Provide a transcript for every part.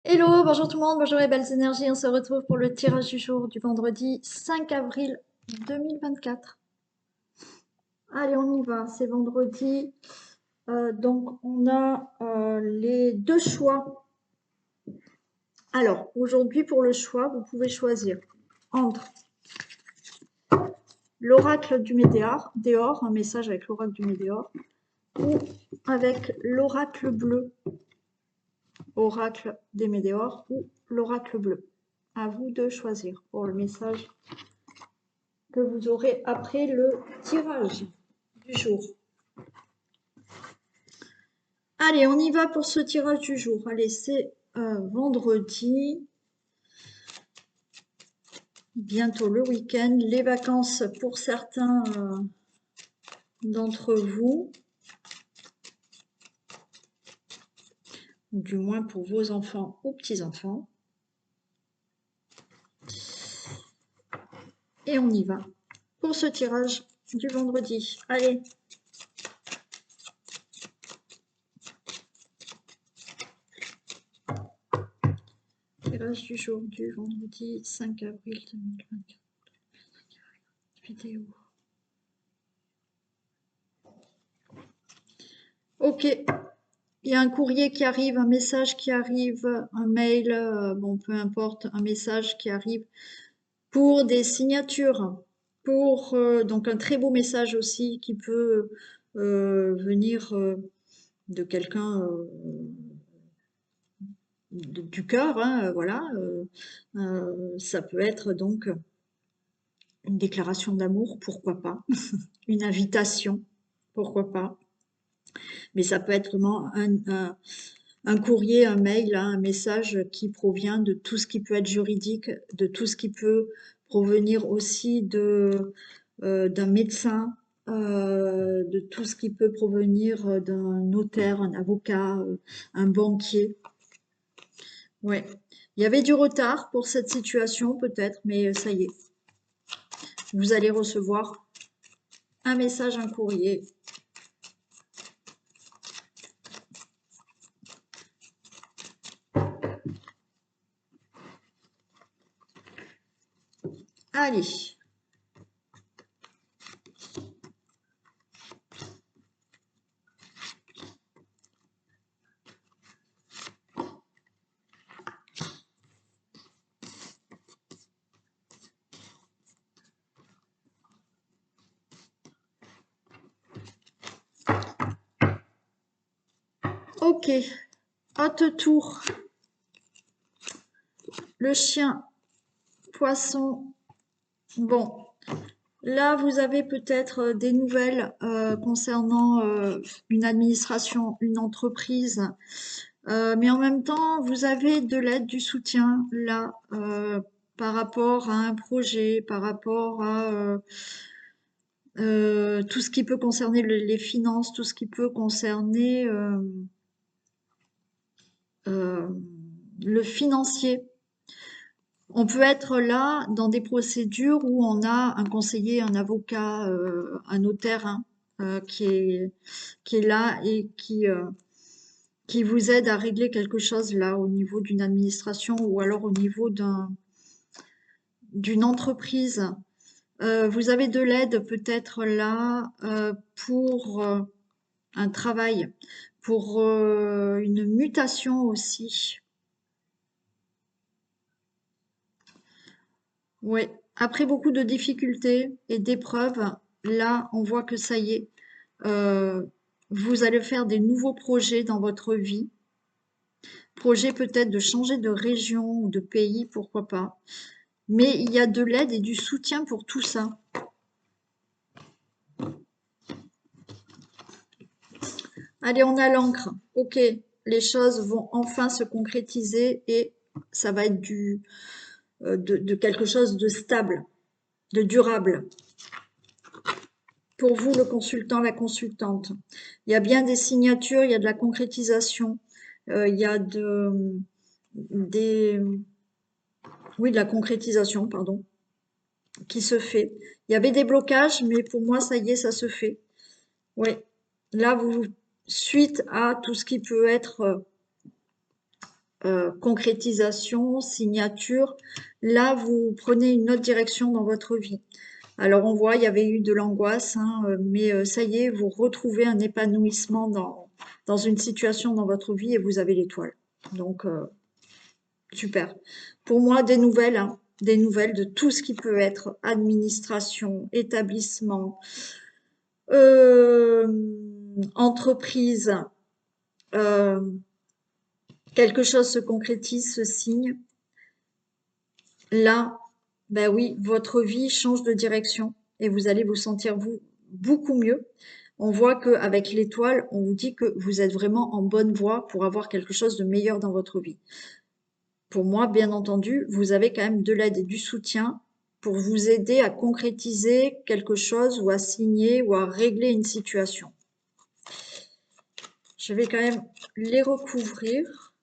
Hello, bonjour tout le monde, bonjour les belles énergies, on se retrouve pour le tirage du jour du vendredi 5 avril 2024. Allez, on y va, c'est vendredi, donc on a les deux choix. Alors, aujourd'hui pour le choix, vous pouvez choisir entre l'oracle du Médéor, un message avec l'oracle du Médéor, ou avec l'oracle bleu, oracle des Médéors, ou l'oracle bleu. À vous de choisir pour le message que vous aurez après le tirage du jour. Allez, on y va pour ce tirage du jour. Allez, c'est vendredi. Bientôt le week-end. Les vacances pour certains d'entre vous. Du moins pour vos enfants ou petits-enfants. Et on y va pour ce tirage du vendredi. Allez. Tirage du jour du vendredi 5 avril 2024. Vidéo. Ok. Il y a un courrier qui arrive, un message qui arrive, un mail, bon, peu importe, un message qui arrive pour des signatures, pour donc un très beau message aussi qui peut venir de quelqu'un du cœur, hein, voilà. Ça peut être donc une déclaration d'amour, pourquoi pas, une invitation, pourquoi pas. Mais ça peut être vraiment un courrier, un mail, hein, un message qui provient de tout ce qui peut être juridique, de tout ce qui peut provenir aussi d'un médecin, de tout ce qui peut provenir d'un notaire, un avocat, un banquier. Ouais. Il y avait du retard pour cette situation peut-être, mais ça y est. Vous allez recevoir un message, un courrier. Allez. Ok. Haute tour. Le chien. Poisson. Bon. Là, vous avez peut-être des nouvelles concernant une administration, une entreprise, mais en même temps, vous avez de l'aide, du soutien là par rapport à un projet, par rapport à tout ce qui peut concerner les finances, tout ce qui peut concerner le financier. On peut être là dans des procédures où on a un conseiller, un avocat, un notaire, hein, qui est là et qui vous aide à régler quelque chose là au niveau d'une administration ou alors au niveau d'une entreprise. Vous avez de l'aide peut-être là pour un travail, pour une mutation aussi. Ouais. Après beaucoup de difficultés et d'épreuves, là, on voit que ça y est, euh, vous allez faire des nouveaux projets dans votre vie. Projet peut-être de changer de région ou de pays, pourquoi pas. Mais il y a de l'aide et du soutien pour tout ça. Allez, on a l'encre. Ok, les choses vont enfin se concrétiser et ça va être de quelque chose de stable, de durable. Pour vous, le consultant, la consultante. Il y a bien des signatures, il y a de la concrétisation, il y a oui, de la concrétisation, pardon, qui se fait. Il y avait des blocages, mais pour moi, ça y est, ça se fait. Oui, là, suite à tout ce qui peut être concrétisation, signature. Là, vous prenez une autre direction dans votre vie. Alors, on voit, il y avait eu de l'angoisse, hein, mais ça y est, vous retrouvez un épanouissement dans une situation dans votre vie et vous avez l'étoile. Donc, super. Pour moi, hein, des nouvelles de tout ce qui peut être administration, établissement, euh, entreprise, euh, quelque chose se concrétise, se signe. Là, ben oui, votre vie change de direction et vous allez vous sentir vous beaucoup mieux. On voit qu'avec l'étoile, on vous dit que vous êtes vraiment en bonne voie pour avoir quelque chose de meilleur dans votre vie. Pour moi, bien entendu, vous avez quand même de l'aide et du soutien pour vous aider à concrétiser quelque chose ou à signer ou à régler une situation. Je vais quand même les recouvrir.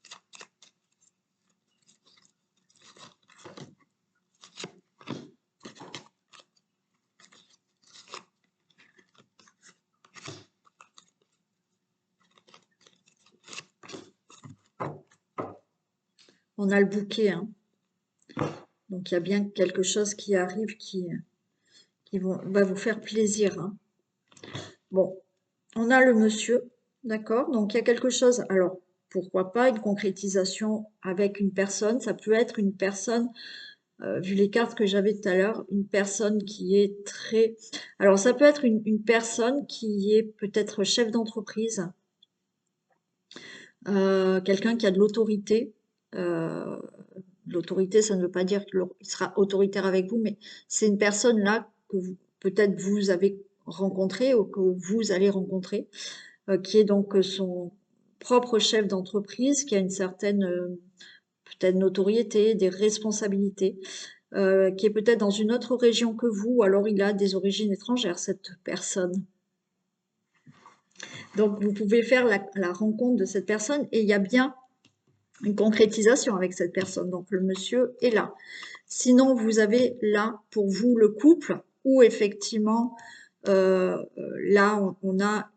On a le bouquet, hein. Donc il y a bien quelque chose qui arrive qui va vous faire plaisir, hein. Bon, on a le monsieur, d'accord? Donc il y a quelque chose, alors pourquoi pas une concrétisation avec une personne, ça peut être une personne, vu les cartes que j'avais tout à l'heure, une personne qui est très... Alors ça peut être une personne qui est peut-être chef d'entreprise, quelqu'un qui a de l'autorité. Euh, L'autorité, ça ne veut pas dire qu'il sera autoritaire avec vous, mais c'est une personne là que peut-être vous avez rencontré ou que vous allez rencontrer, qui est donc son propre chef d'entreprise, qui a une certaine peut-être notoriété, des responsabilités, qui est peut-être dans une autre région que vous, ou alors il a des origines étrangères, cette personne. Donc vous pouvez faire la rencontre de cette personne et il y a bien une concrétisation avec cette personne. Donc le monsieur est là. Sinon, vous avez là pour vous le couple où effectivement, là on a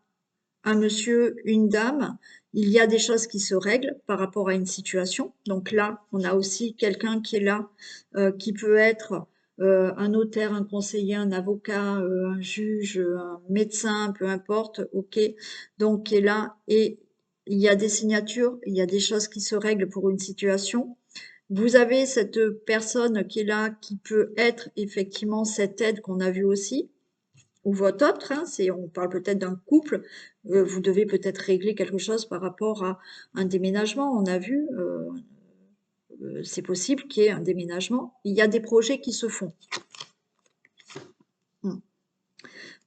un monsieur, une dame, il y a des choses qui se règlent par rapport à une situation. Donc là, on a aussi quelqu'un qui est là, qui peut être un notaire, un conseiller, un avocat, un juge, un médecin, peu importe, ok. Donc qui est là et il y a des signatures, il y a des choses qui se règlent pour une situation. Vous avez cette personne qui est là, qui peut être effectivement cette aide qu'on a vue aussi, ou votre autre, hein, on parle peut-être d'un couple, vous devez peut-être régler quelque chose par rapport à un déménagement, on a vu, c'est possible qu'il y ait un déménagement. Il y a des projets qui se font. Hmm.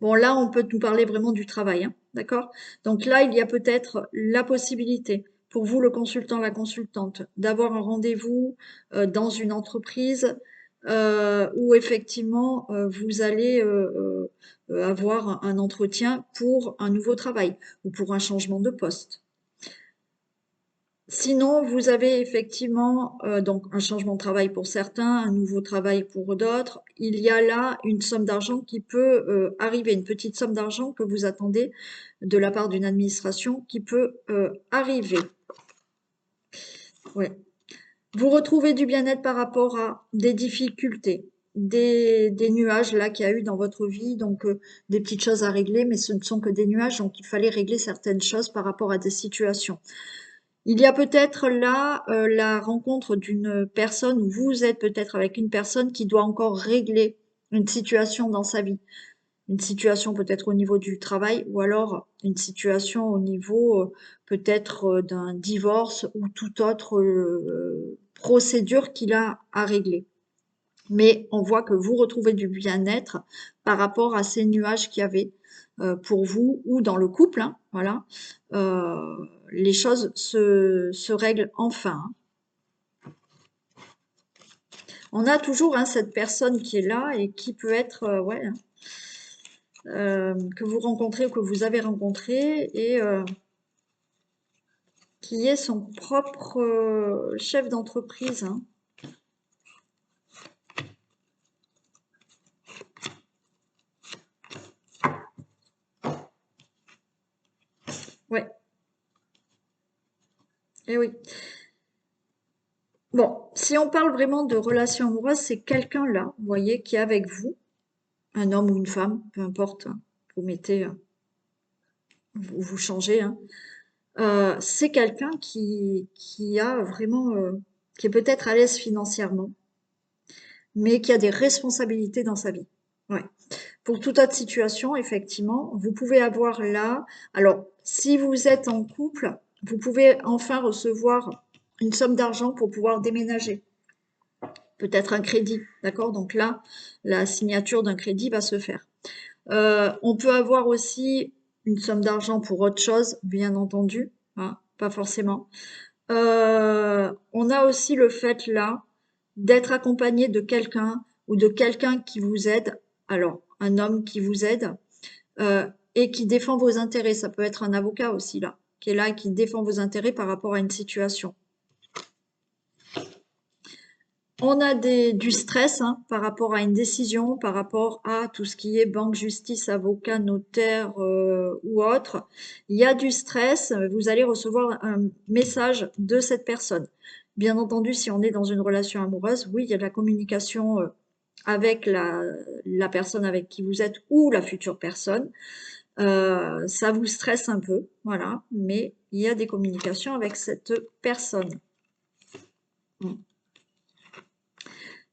Bon, là, on peut nous parler vraiment du travail, hein, d'accord? Donc là, il y a peut-être la possibilité pour vous, le consultant, la consultante, d'avoir un rendez-vous dans une entreprise où effectivement vous allez avoir un entretien pour un nouveau travail ou pour un changement de poste. Sinon, vous avez effectivement donc un changement de travail pour certains, un nouveau travail pour d'autres. Il y a là une somme d'argent qui peut arriver, une petite somme d'argent que vous attendez de la part d'une administration qui peut arriver. Ouais. Vous retrouvez du bien-être par rapport à des difficultés, des nuages là qu'il y a eu dans votre vie, donc des petites choses à régler, mais ce ne sont que des nuages, donc il fallait régler certaines choses par rapport à des situations. Il y a peut-être là la rencontre d'une personne, ou vous êtes peut-être avec une personne qui doit encore régler une situation dans sa vie. Une situation peut-être au niveau du travail, ou alors une situation au niveau peut-être d'un divorce ou toute autre procédure qu'il a à régler. Mais on voit que vous retrouvez du bien-être par rapport à ces nuages qu'il y avait pour vous ou dans le couple, hein, voilà. Les choses se règlent enfin, hein. On a toujours hein, cette personne qui est là et qui peut être, ouais, que vous rencontrez ou que vous avez rencontré et qui est son propre chef d'entreprise, hein. Ouais, et oui. Bon, si on parle vraiment de relation amoureuse, c'est quelqu'un là, vous voyez, qui est avec vous, un homme ou une femme, peu importe, hein, vous mettez, vous changez, hein. C'est quelqu'un qui a vraiment, qui est peut-être à l'aise financièrement, mais qui a des responsabilités dans sa vie. Ouais. Pour toute autre situation, effectivement, vous pouvez avoir là, alors si vous êtes en couple, vous pouvez enfin recevoir une somme d'argent pour pouvoir déménager. Peut-être un crédit, d'accord? Donc là, la signature d'un crédit va se faire. On peut avoir aussi une somme d'argent pour autre chose, bien entendu, hein, pas forcément. On a aussi le fait là d'être accompagné de quelqu'un ou de quelqu'un qui vous aide. Alors, un homme qui vous aide et qui défend vos intérêts. Ça peut être un avocat aussi là, qui est là et qui défend vos intérêts par rapport à une situation. On a du stress hein, par rapport à une décision, par rapport à tout ce qui est banque, justice, avocat, notaire ou autre. Il y a du stress, vous allez recevoir un message de cette personne. Bien entendu, si on est dans une relation amoureuse, oui, il y a de la communication avec la personne avec qui vous êtes ou la future personne. Ça vous stresse un peu, voilà, mais il y a des communications avec cette personne.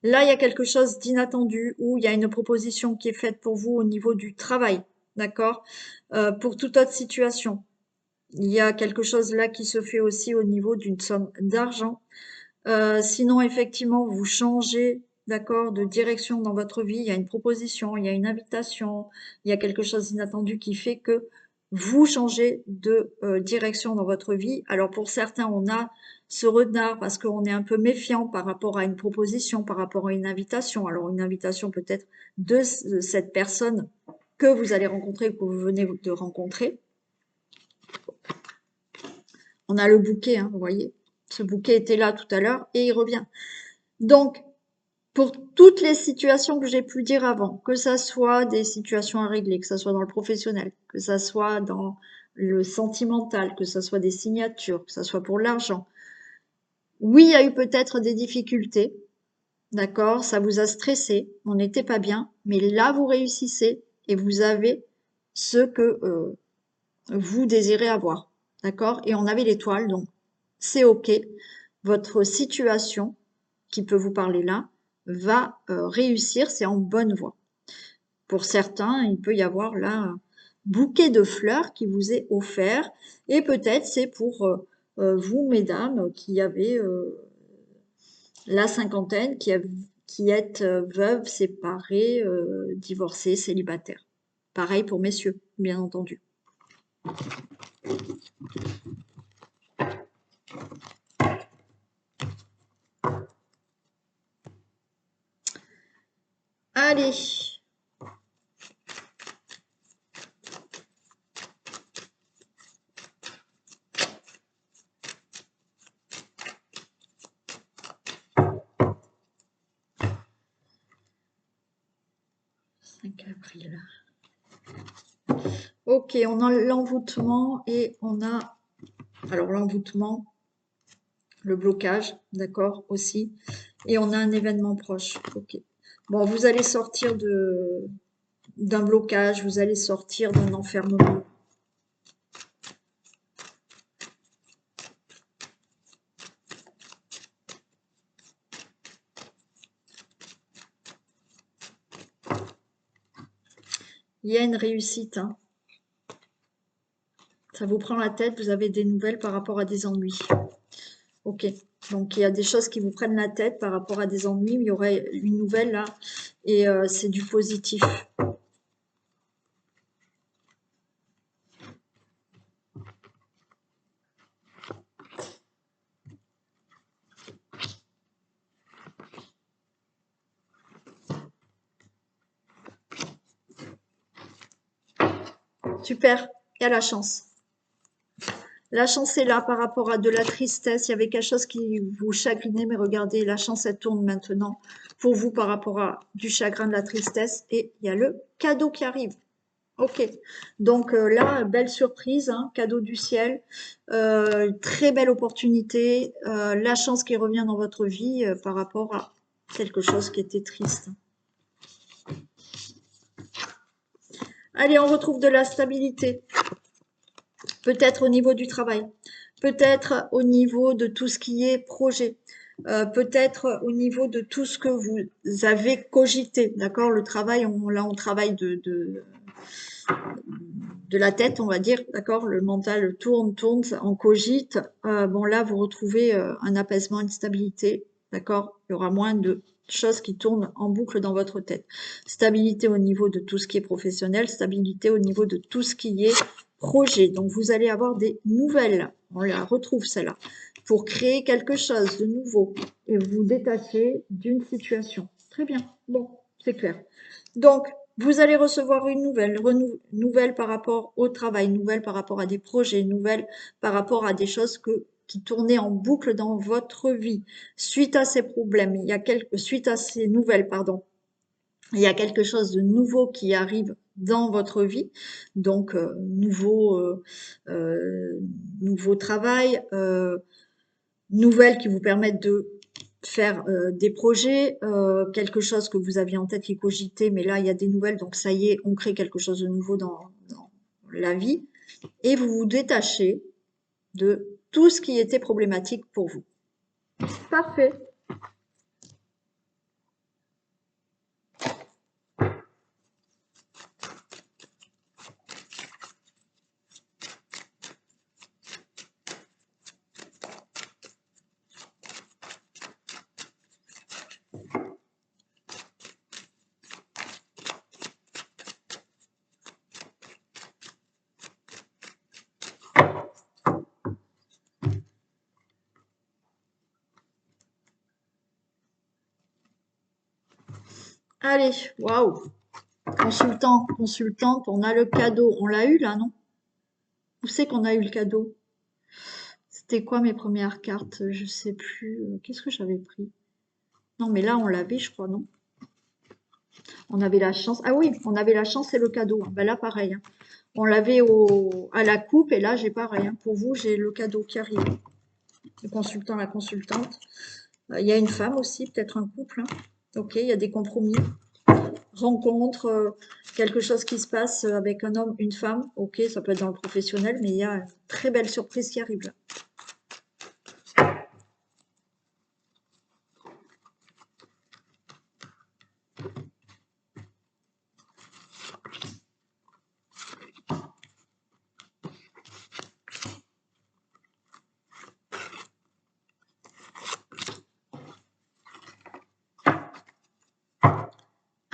Là, il y a quelque chose d'inattendu ou il y a une proposition qui est faite pour vous au niveau du travail, d'accord? Pour toute autre situation, il y a quelque chose là qui se fait aussi au niveau d'une somme d'argent. Sinon, effectivement, vous changez, d'accord, de direction dans votre vie. Il y a une proposition, il y a une invitation, il y a quelque chose d'inattendu qui fait que vous changez de direction dans votre vie. Alors pour certains, on a ce retard parce qu'on est un peu méfiant par rapport à une proposition, par rapport à une invitation. Alors une invitation peut-être de cette personne que vous allez rencontrer, que vous venez de rencontrer. On a le bouquet, hein, vous voyez. Ce bouquet était là tout à l'heure et il revient. Donc, pour toutes les situations que j'ai pu dire avant, que ça soit des situations à régler, que ça soit dans le professionnel, que ça soit dans le sentimental, que ça soit des signatures, que ça soit pour l'argent. Oui, il y a eu peut-être des difficultés, d'accord, ça vous a stressé, on n'était pas bien, mais là vous réussissez et vous avez ce que vous désirez avoir, d'accord? Et on avait l'étoile, donc c'est ok. Votre situation qui peut vous parler là va réussir, c'est en bonne voie. Pour certains, il peut y avoir là un bouquet de fleurs qui vous est offert et peut-être c'est pour vous, mesdames, qui avez la cinquantaine, qui êtes veuve, séparée, divorcée, célibataire. Pareil pour messieurs, bien entendu. Allez, avril. Ok, on a l'envoûtement et on a, alors l'envoûtement, le blocage, d'accord, aussi, et on a un événement proche. Ok. Bon, vous allez sortir d'un blocage, vous allez sortir d'un enfermement. Il y a une réussite, hein. Ça vous prend la tête, vous avez des nouvelles par rapport à des ennuis. Ok, donc il y a des choses qui vous prennent la tête par rapport à des ennuis, mais il y aurait une nouvelle là, et c'est du positif. Super, il y a la chance. La chance est là par rapport à de la tristesse. Il y avait quelque chose qui vous chagrinait, mais regardez, la chance, elle tourne maintenant pour vous par rapport à du chagrin, de la tristesse. Et il y a le cadeau qui arrive. Ok. Donc là, belle surprise, hein, cadeau du ciel, très belle opportunité, la chance qui revient dans votre vie par rapport à quelque chose qui était triste. Allez, on retrouve de la stabilité, peut-être au niveau du travail, peut-être au niveau de tout ce qui est projet, peut-être au niveau de tout ce que vous avez cogité, d'accord? Le travail, là, on travaille de la tête, on va dire, d'accord? Le mental tourne, tourne, on cogite. Bon, là, vous retrouvez un apaisement, une stabilité, d'accord? Il y aura moins de choses qui tournent en boucle dans votre tête. Stabilité au niveau de tout ce qui est professionnel, stabilité au niveau de tout ce qui est projet. Donc, vous allez avoir des nouvelles, on la retrouve celle-là, pour créer quelque chose de nouveau et vous détacher d'une situation. Très bien, bon, c'est clair. Donc, vous allez recevoir une nouvelle par rapport au travail, nouvelle par rapport à des projets, nouvelle par rapport à des choses qui tournaient en boucle dans votre vie. Suite à ces problèmes, suite à ces nouvelles, pardon, il y a quelque chose de nouveau qui arrive dans votre vie. Donc, euh, nouveau travail, nouvelles qui vous permettent de faire des projets, quelque chose que vous aviez en tête qui cogitait, mais là il y a des nouvelles, donc ça y est, on crée quelque chose de nouveau dans la vie, et vous vous détachez de tout ce qui était problématique pour vous. Parfait. Allez, waouh. Consultant, consultante, on a le cadeau. On l'a eu là, non? Où c'est qu'on a eu le cadeau? C'était quoi mes premières cartes? Je sais plus. Qu'est-ce que j'avais pris? Non, mais là on l'avait, je crois, non? On avait la chance. Ah oui, on avait la chance et le cadeau. Ben là, pareil, hein. On l'avait à la coupe et là, j'ai pareil, hein. Pour vous, j'ai le cadeau qui arrive. Le consultant, la consultante. Il y a une femme aussi, peut-être un couple, hein. Ok, il y a des compromis. Rencontre, quelque chose qui se passe avec un homme, une femme. Ok, ça peut être dans le professionnel, mais il y a une très belle surprise qui arrive là.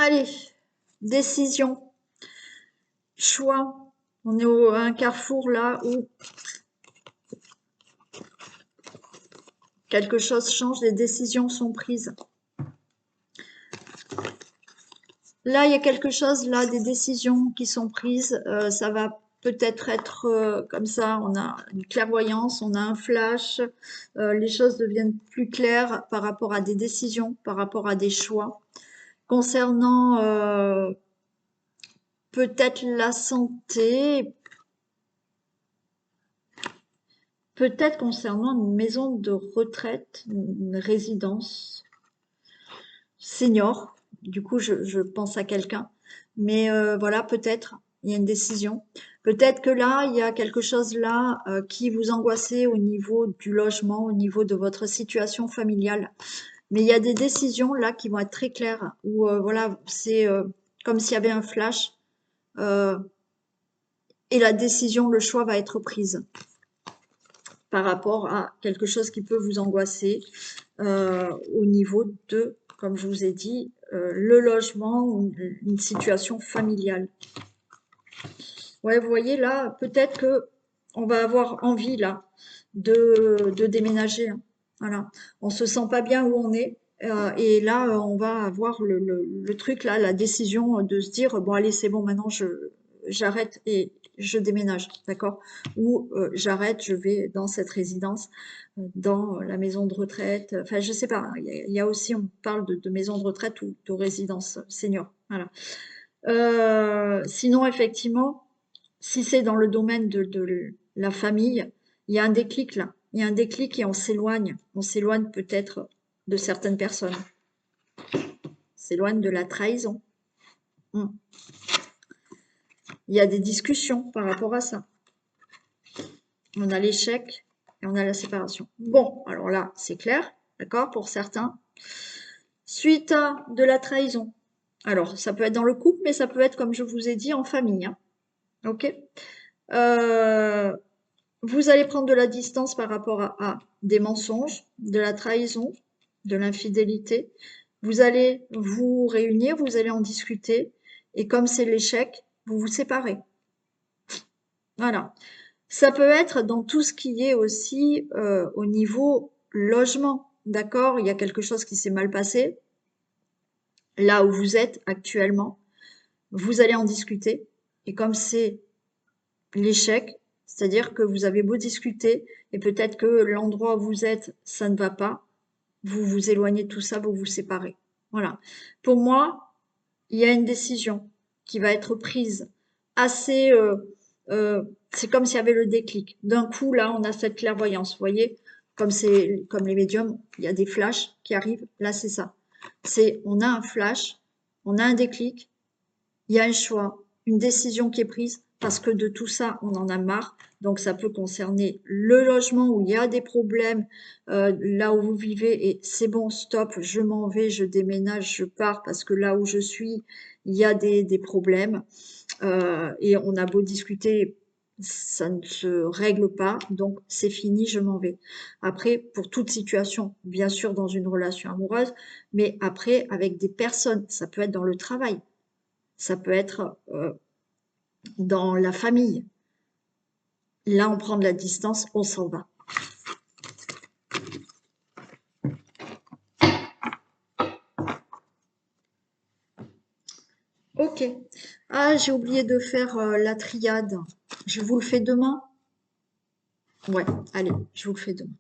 Allez, décision, choix. On est à un carrefour là où quelque chose change, des décisions sont prises. Là, il y a quelque chose, là, des décisions qui sont prises. Ça va peut-être être, comme ça, on a une clairvoyance, on a un flash. Les choses deviennent plus claires par rapport à des décisions, par rapport à des choix. Concernant peut-être la santé, peut-être concernant une maison de retraite, une résidence senior. Du coup, je pense à quelqu'un. Mais voilà, peut-être, il y a une décision. Peut-être que là, il y a quelque chose là qui vous angoissait au niveau du logement, au niveau de votre situation familiale. Mais il y a des décisions là qui vont être très claires, où voilà, c'est comme s'il y avait un flash, euh, et la décision, le choix va être prise par rapport à quelque chose qui peut vous angoisser au niveau de, comme je vous ai dit, le logement ou une situation familiale. Ouais, vous voyez là, peut-être que on va avoir envie là de déménager, hein. Voilà, on se sent pas bien où on est. Et là, on va avoir le truc là, la décision de se dire bon allez c'est bon maintenant j'arrête et je déménage, d'accord? Ou j'arrête, je vais dans cette résidence, dans la maison de retraite. Enfin, je sais pas, hein. Il y a aussi, on parle de maison de retraite ou de résidence senior. Voilà. Sinon, effectivement, si c'est dans le domaine de la famille, il y a un déclic là. Il y a un déclic et on s'éloigne. On s'éloigne peut-être de certaines personnes. On s'éloigne de la trahison. Hmm. Il y a des discussions par rapport à ça. On a l'échec et on a la séparation. Bon, alors là, c'est clair, d'accord, pour certains. Suite à de la trahison. Alors, ça peut être dans le couple, mais ça peut être, comme je vous ai dit, en famille. Hein. Ok. Vous allez prendre de la distance par rapport à des mensonges, de la trahison, de l'infidélité. Vous allez vous réunir, vous allez en discuter. Et comme c'est l'échec, vous vous séparez. Voilà. Ça peut être dans tout ce qui est aussi au niveau logement. D'accord? Il y a quelque chose qui s'est mal passé. Là où vous êtes actuellement, vous allez en discuter. Et comme c'est l'échec, c'est-à-dire que vous avez beau discuter et peut-être que l'endroit où vous êtes, ça ne va pas, vous vous éloignez de tout ça, vous vous séparez. Voilà. Pour moi, il y a une décision qui va être prise assez. C'est comme s'il y avait le déclic. D'un coup, là, on a cette clairvoyance. Vous voyez, comme les médiums, il y a des flashs qui arrivent. Là, c'est ça. On a un flash, on a un déclic, il y a un choix, une décision qui est prise parce que de tout ça, on en a marre. Donc, ça peut concerner le logement où il y a des problèmes, là où vous vivez et c'est bon, stop, je m'en vais, je déménage, je pars parce que là où je suis, il y a des problèmes. Et on a beau discuter, ça ne se règle pas, donc c'est fini, je m'en vais. Après, pour toute situation, bien sûr dans une relation amoureuse, mais après avec des personnes, ça peut être dans le travail, ça peut être dans la famille. Là, on prend de la distance, on s'en va. Ok. Ah, j'ai oublié de faire la triade. Je vous le fais demain? Ouais, allez, je vous le fais demain.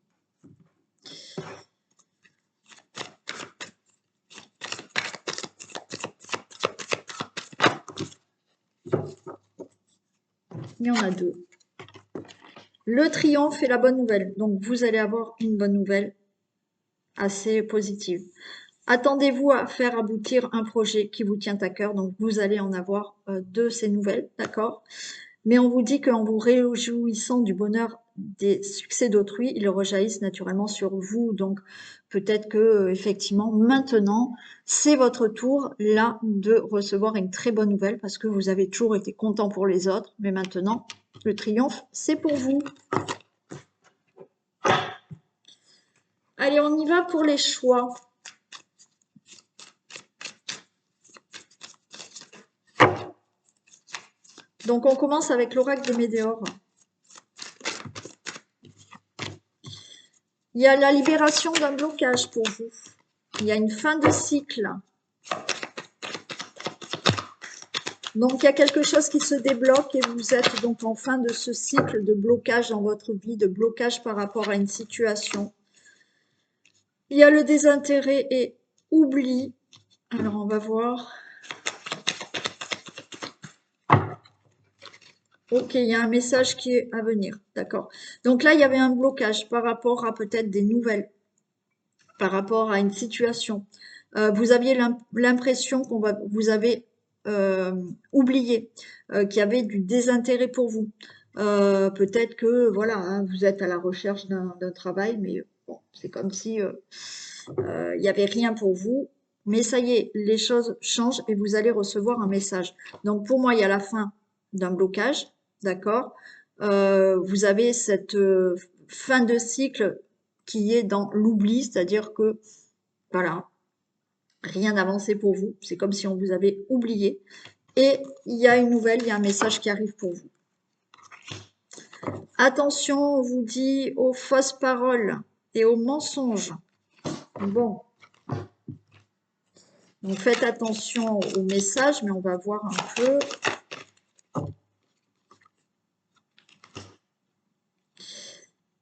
Il y en a deux. Le triomphe et la bonne nouvelle. Donc, vous allez avoir une bonne nouvelle assez positive. Attendez-vous à faire aboutir un projet qui vous tient à cœur. Donc, vous allez en avoir de ces nouvelles, d'accord? Mais on vous dit qu'en vous réjouissant du bonheur des succès d'autrui, ils rejaillissent naturellement sur vous. Donc, peut-être que effectivement, maintenant, c'est votre tour là de recevoir une très bonne nouvelle parce que vous avez toujours été content pour les autres, mais maintenant, le triomphe, c'est pour vous. Allez, on y va pour les choix. Donc, on commence avec l'oracle de Médéor. Il y a la libération d'un blocage pour vous. Il y a une fin de cycle. Donc, il y a quelque chose qui se débloque et vous êtes donc en fin de ce cycle de blocage dans votre vie, de blocage par rapport à une situation. Il y a le désintérêt et oubli. Alors, on va voir. Ok, il y a un message qui est à venir. D'accord. Donc là, il y avait un blocage par rapport à peut-être des nouvelles, par rapport à une situation. Vous aviez l'impression vous avez oublié qu'il y avait du désintérêt pour vous. Peut-être que voilà, hein, vous êtes à la recherche d'un travail, mais bon, c'est comme si il n'y avait rien pour vous. Mais ça y est, les choses changent et vous allez recevoir un message. Donc pour moi, il y a la fin d'un blocage, d'accord. Vous avez cette fin de cycle qui est dans l'oubli, c'est-à-dire que voilà, rien n'avançait pour vous. C'est comme si on vous avait oublié. Et il y a une nouvelle, il y a un message qui arrive pour vous. Attention, on vous dit aux fausses paroles et aux mensonges. Bon. Donc faites attention aux messages, mais on va voir un peu.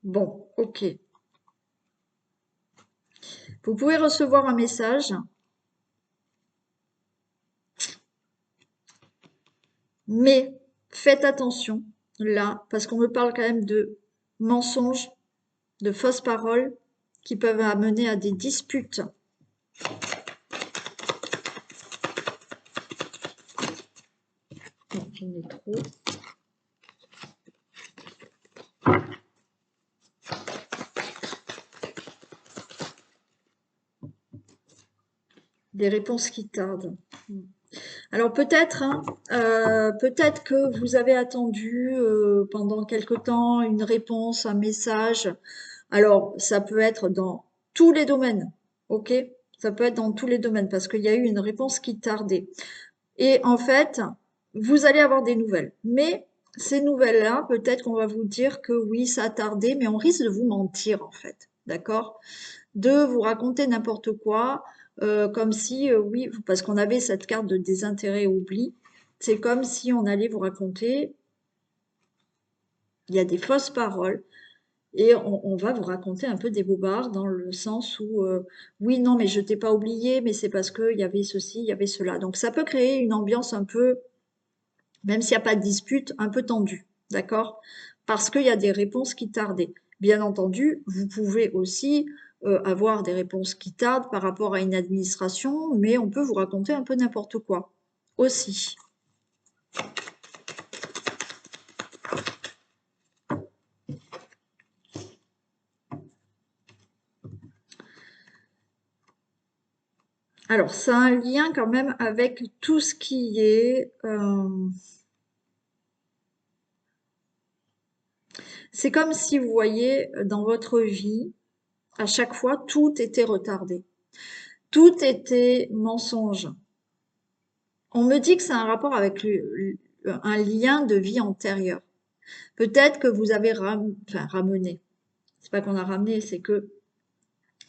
Bon, ok. Vous pouvez recevoir un message Mais faites attention, là, parce qu'on me parle quand même de mensonges, de fausses paroles qui peuvent amener à des disputes. Non, j'en ai trop. Des réponses qui tardent. Alors peut-être, hein, peut-être que vous avez attendu pendant quelque temps une réponse, un message. Alors ça peut être dans tous les domaines, ok? Ça peut être dans tous les domaines parce qu'il y a eu une réponse qui tardait. Et en fait, vous allez avoir des nouvelles. Mais ces nouvelles-là, peut-être qu'on va vous dire que oui, ça a tardé, mais on risque de vous mentir en fait, d'accord? De vous raconter n'importe quoi, comme si, oui, parce qu'on avait cette carte de désintérêt oubli, c'est comme si on allait vous raconter, il y a des fausses paroles, et on va vous raconter un peu des bobards dans le sens où, oui, non, mais je t'ai pas oublié, mais c'est parce qu'il y avait ceci, il y avait cela. Donc ça peut créer une ambiance un peu, même s'il n'y a pas de dispute, un peu tendue, d'accord? Parce qu'il y a des réponses qui tardaient. Bien entendu, vous pouvez aussi avoir des réponses qui tardent par rapport à une administration, mais on peut vous raconter un peu n'importe quoi aussi. Alors, ça a un lien quand même avec tout ce qui est... c'est comme si vous voyez dans votre vie, à chaque fois, tout était retardé. Tout était mensonge. On me dit que c'est un rapport avec un lien de vie antérieure. Peut-être que vous avez ramené. C'est pas qu'on a ramené, c'est que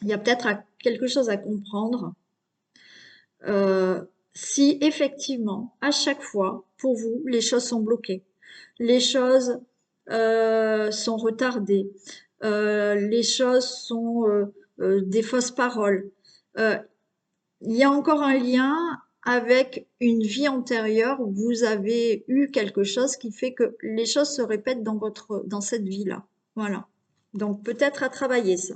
il y a peut-être quelque chose à comprendre. Si effectivement, à chaque fois, pour vous, les choses sont bloquées, les choses sont retardées, les choses sont des fausses paroles, euh, il y a encore un lien avec une vie antérieure où vous avez eu quelque chose qui fait que les choses se répètent dans cette vie-là. Voilà. Donc peut-être à travailler ça.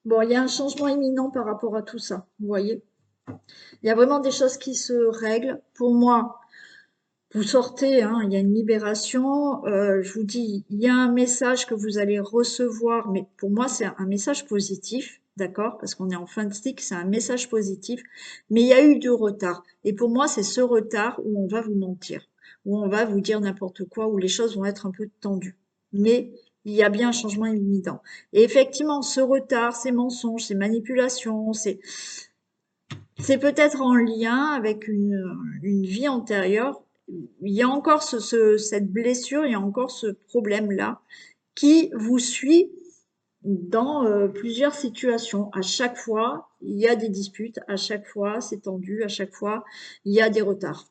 Bon, il y a un changement imminent par rapport à tout ça, vous voyez. Il y a vraiment des choses qui se règlent. Pour moi, vous sortez, hein, il y a une libération. Je vous dis, il y a un message que vous allez recevoir, mais pour moi, c'est un message positif, d'accord? Parce qu'on est en fin de cycle, c'est un message positif. Mais il y a eu du retard. Et pour moi, c'est ce retard où on va vous mentir, où on va vous dire n'importe quoi, où les choses vont être un peu tendues. Mais il y a bien un changement imminent. Et effectivement, ce retard, ces mensonges, ces manipulations, c'est peut-être en lien avec une vie antérieure. Il y a encore cette blessure, il y a encore ce problème-là qui vous suit dans plusieurs situations. À chaque fois, il y a des disputes, à chaque fois, c'est tendu, à chaque fois, il y a des retards.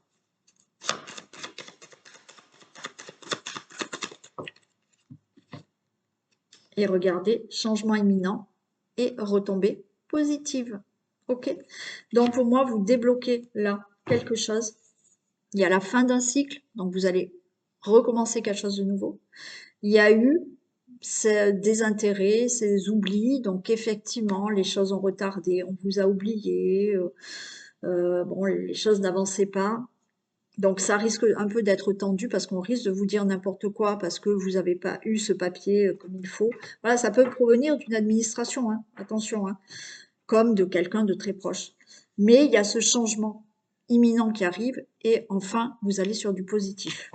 Et regardez, changement imminent et retombée positive. OK? Donc pour moi, vous débloquez là quelque chose. Il y a la fin d'un cycle, donc vous allez recommencer quelque chose de nouveau. Il y a eu ces désintérêts, ces oublis, donc effectivement, les choses ont retardé, on vous a oublié, bon, les choses n'avançaient pas. Donc ça risque un peu d'être tendu parce qu'on risque de vous dire n'importe quoi parce que vous n'avez pas eu ce papier comme il faut. Voilà, ça peut provenir d'une administration, hein, attention, hein, comme de quelqu'un de très proche. Mais il y a ce changement imminent qui arrive et enfin, vous allez sur du positif.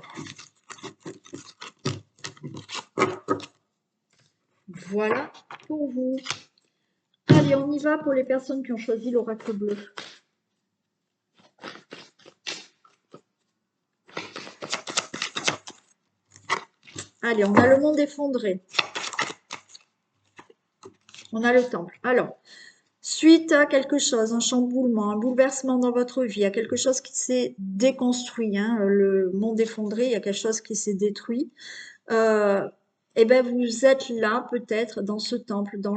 Voilà pour vous. Allez, on y va pour les personnes qui ont choisi l'oracle bleu. Allez, on a le monde effondré. On a le temple. Alors, Suite à quelque chose, un chamboulement, un bouleversement dans votre vie, il y a quelque chose qui s'est déconstruit, hein, le monde effondré, il y a quelque chose qui s'est détruit. Euh, et ben vous êtes là peut-être dans ce temple, dans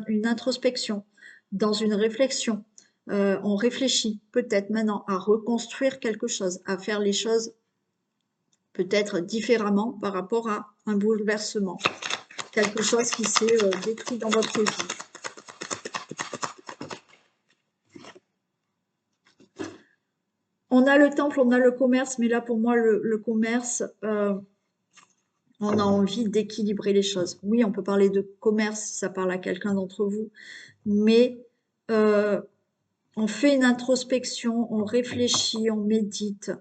une introspection, dans une réflexion. On réfléchit peut-être maintenant à reconstruire quelque chose, à faire les choses peut-être différemment par rapport à un bouleversement, quelque chose qui s'est détruit dans votre vie. On a le temple, on a le commerce, mais là pour moi le commerce, on a envie d'équilibrer les choses. Oui, on peut parler de commerce si ça parle à quelqu'un d'entre vous, mais euh, on fait une introspection, on réfléchit, on médite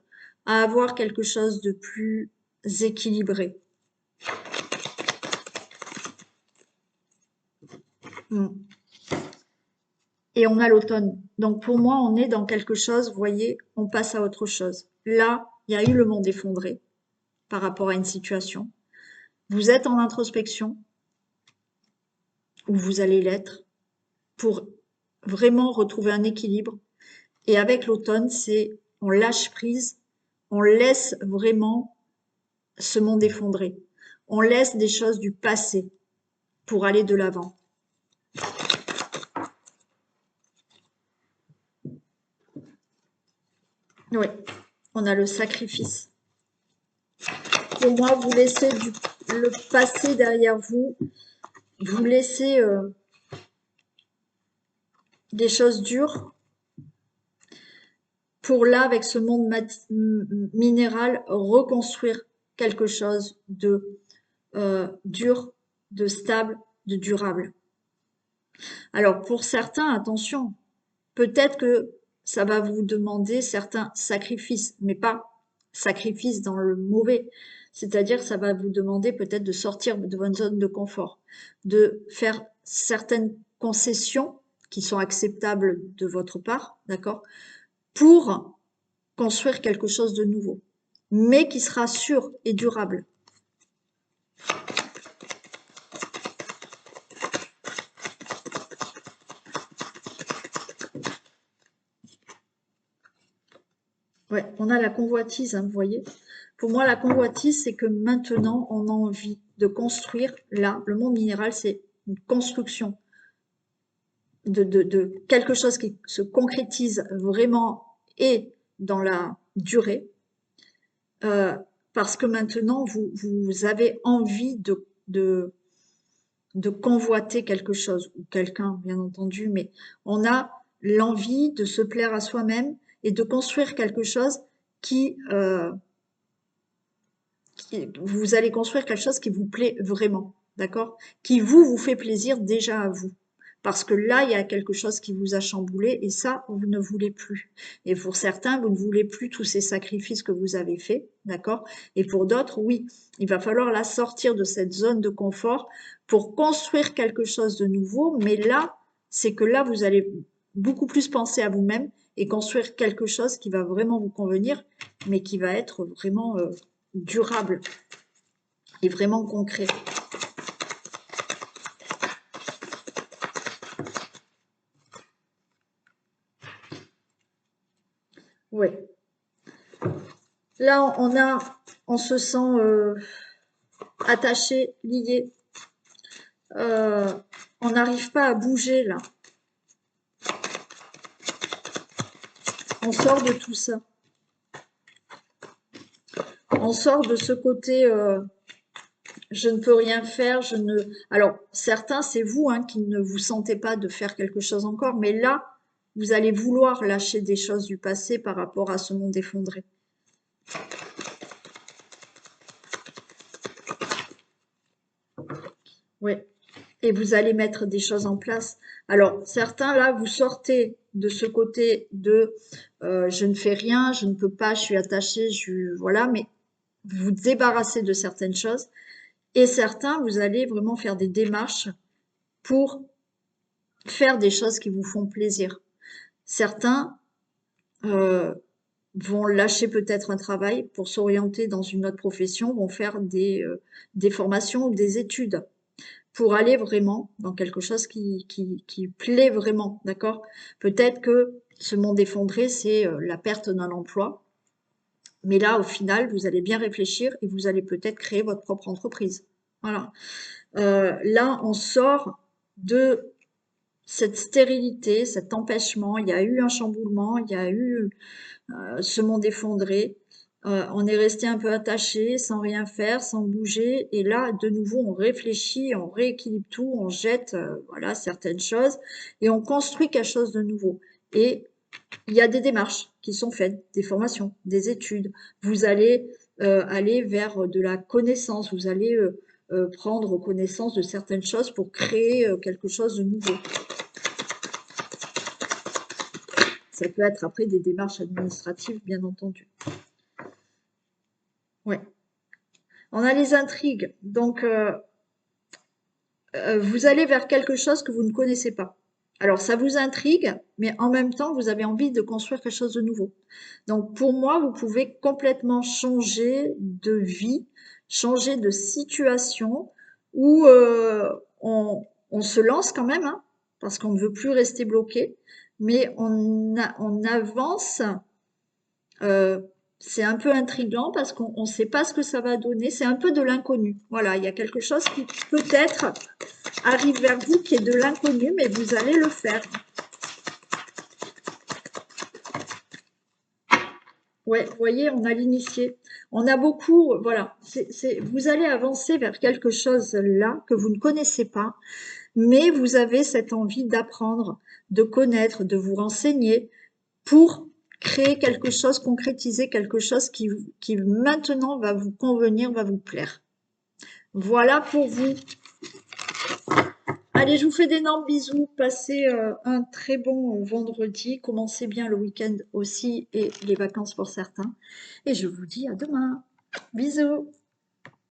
à avoir quelque chose de plus équilibré. Mm. Et on a l'automne. Donc pour moi, on est dans quelque chose, vous voyez, on passe à autre chose. Là, il y a eu le monde effondré par rapport à une situation. Vous êtes en introspection, ou vous allez l'être, pour vraiment retrouver un équilibre. Et avec l'automne, c'est on lâche prise, on laisse vraiment ce monde effondré. On laisse des choses du passé pour aller de l'avant. Oui, on a le sacrifice. Pour moi, vous laissez le passé derrière vous, vous laissez des choses dures pour là, avec ce monde minéral, reconstruire quelque chose de dur, de stable, de durable. Alors pour certains, attention, peut-être que ça va vous demander certains sacrifices, mais pas sacrifices dans le mauvais. C'est-à-dire ça va vous demander peut-être de sortir de votre zone de confort, de faire certaines concessions qui sont acceptables de votre part, d'accord, pour construire quelque chose de nouveau, mais qui sera sûr et durable. Ouais, on a la convoitise, hein, vous voyez. Pour moi, la convoitise, c'est que maintenant, on a envie de construire. Là, le monde minéral, c'est une construction de quelque chose qui se concrétise vraiment et dans la durée. Euh, parce que maintenant, vous avez envie de convoiter quelque chose, ou quelqu'un, bien entendu, mais on a l'envie de se plaire à soi-même et de construire quelque chose qui, vous allez construire quelque chose qui vous plaît vraiment, d'accord? Qui vous fait plaisir déjà à vous. Parce que là, il y a quelque chose qui vous a chamboulé et ça, vous ne voulez plus. Et pour certains, vous ne voulez plus tous ces sacrifices que vous avez faits, d'accord? Et pour d'autres, oui, il va falloir la sortir de cette zone de confort pour construire quelque chose de nouveau. Mais là, c'est que là, vous allez beaucoup plus penser à vous-même et construire quelque chose qui va vraiment vous convenir, mais qui va être vraiment durable et vraiment concret. Ouais. Là, on se sent attaché, lié. Euh, on n'arrive pas à bouger là. On sort de tout ça. On sort de ce côté je ne peux rien faire, je ne. Alors, certains, c'est vous hein, qui ne vous sentez pas de faire quelque chose encore, mais là, vous allez vouloir lâcher des choses du passé par rapport à ce monde effondré. Oui. Et vous allez mettre des choses en place. Alors, certains, là, vous sortez de ce côté de je ne fais rien, je ne peux pas, je suis attaché, voilà, mais vous vous débarrassez de certaines choses. Et certains, vous allez vraiment faire des démarches pour faire des choses qui vous font plaisir. Certains euh, vont lâcher peut-être un travail pour s'orienter dans une autre profession, vont faire des formations ou des études pour aller vraiment dans quelque chose qui plaît vraiment, d'accord? Peut-être que ce monde effondré, c'est la perte d'un emploi, mais là, au final, vous allez bien réfléchir et vous allez peut-être créer votre propre entreprise. Voilà. Là, on sort de cette stérilité, cet empêchement. Il y a eu un chamboulement, il y a eu ce monde effondré. On est resté un peu attaché, sans rien faire, sans bouger. Et là, de nouveau, on réfléchit, on rééquilibre tout, on jette voilà, certaines choses et on construit quelque chose de nouveau. Et il y a des démarches qui sont faites, des formations, des études. Vous allez aller vers de la connaissance, vous allez prendre connaissance de certaines choses pour créer quelque chose de nouveau. Ça peut être après des démarches administratives, bien entendu. Ouais. On a les intrigues. Donc, vous allez vers quelque chose que vous ne connaissez pas. Alors, ça vous intrigue, mais en même temps, vous avez envie de construire quelque chose de nouveau. Donc, pour moi, vous pouvez complètement changer de vie, changer de situation, où on se lance quand même, hein, parce qu'on ne veut plus rester bloqué, mais on avance. euh, c'est un peu intriguant parce qu'on ne sait pas ce que ça va donner. C'est un peu de l'inconnu. Voilà, il y a quelque chose qui peut-être arrive vers vous qui est de l'inconnu, mais vous allez le faire. Ouais, vous voyez, on a l'initié. On a beaucoup, voilà, vous allez avancer vers quelque chose là que vous ne connaissez pas, mais vous avez cette envie d'apprendre, de connaître, de vous renseigner pour créer quelque chose, concrétiser quelque chose qui maintenant va vous convenir, va vous plaire. Voilà pour vous. Allez, je vous fais d'énormes bisous. Passez un très bon vendredi. Commencez bien le week-end aussi et les vacances pour certains. Et je vous dis à demain. Bisous.